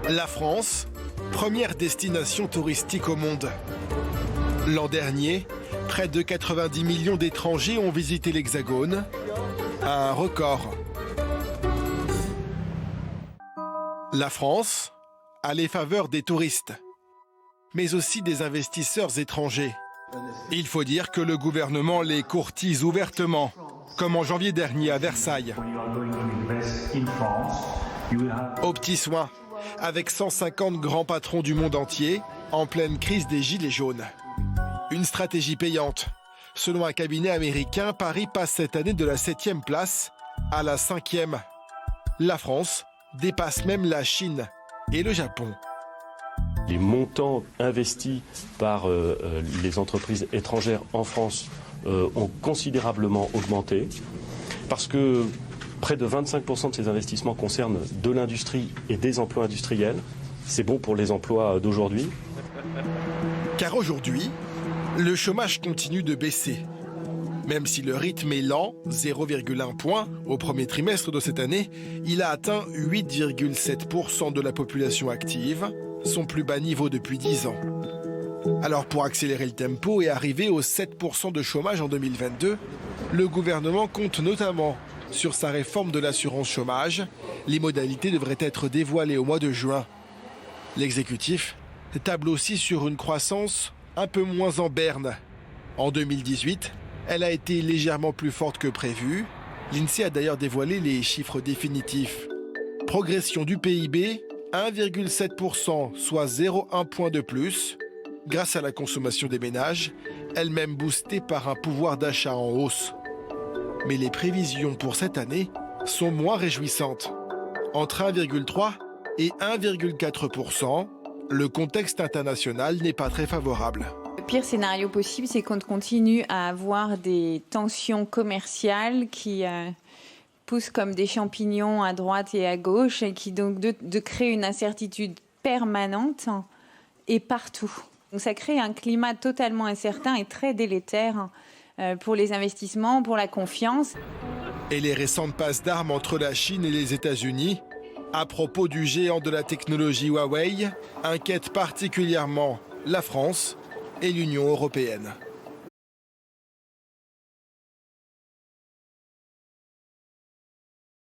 La France, première destination touristique au monde. L'an dernier, près de 90 millions d'étrangers ont visité l'Hexagone, un record. La France a les faveurs des touristes, mais aussi des investisseurs étrangers. Il faut dire que le gouvernement les courtise ouvertement, comme en janvier dernier à Versailles. Aux petits soins, avec 150 grands patrons du monde entier, en pleine crise des gilets jaunes. Une stratégie payante. Selon un cabinet américain, Paris passe cette année de la 7e place à la 5e. La France dépasse même la Chine et le Japon. Les montants investis par les entreprises étrangères en France ont considérablement augmenté parce que près de 25% de ces investissements concernent de l'industrie et des emplois industriels. C'est bon pour les emplois d'aujourd'hui. Car aujourd'hui, le chômage continue de baisser. Même si le rythme est lent, 0,1 point au premier trimestre de cette année, il a atteint 8,7% de la population active, son plus bas niveau depuis 10 ans. Alors pour accélérer le tempo et arriver aux 7% de chômage en 2022, le gouvernement compte notamment sur sa réforme de l'assurance chômage. Les modalités devraient être dévoilées au mois de juin. L'exécutif table aussi sur une croissance un peu moins en berne. En 2018, elle a été légèrement plus forte que prévu. L'INSEE a d'ailleurs dévoilé les chiffres définitifs. Progression du PIB, 1,7%, soit 0,1 point de plus, grâce à la consommation des ménages, elle-même boostée par un pouvoir d'achat en hausse. Mais les prévisions pour cette année sont moins réjouissantes. Entre 1,3 et 1,4%, le contexte international n'est pas très favorable. Le pire scénario possible, c'est qu'on continue à avoir des tensions commerciales qui poussent comme des champignons à droite et à gauche et qui donc de créer une incertitude permanente et partout. Donc ça crée un climat totalement incertain et très délétère pour les investissements, pour la confiance. Et les récentes passes d'armes entre la Chine et les États-Unis, à propos du géant de la technologie Huawei, inquiètent particulièrement la France et l'Union européenne.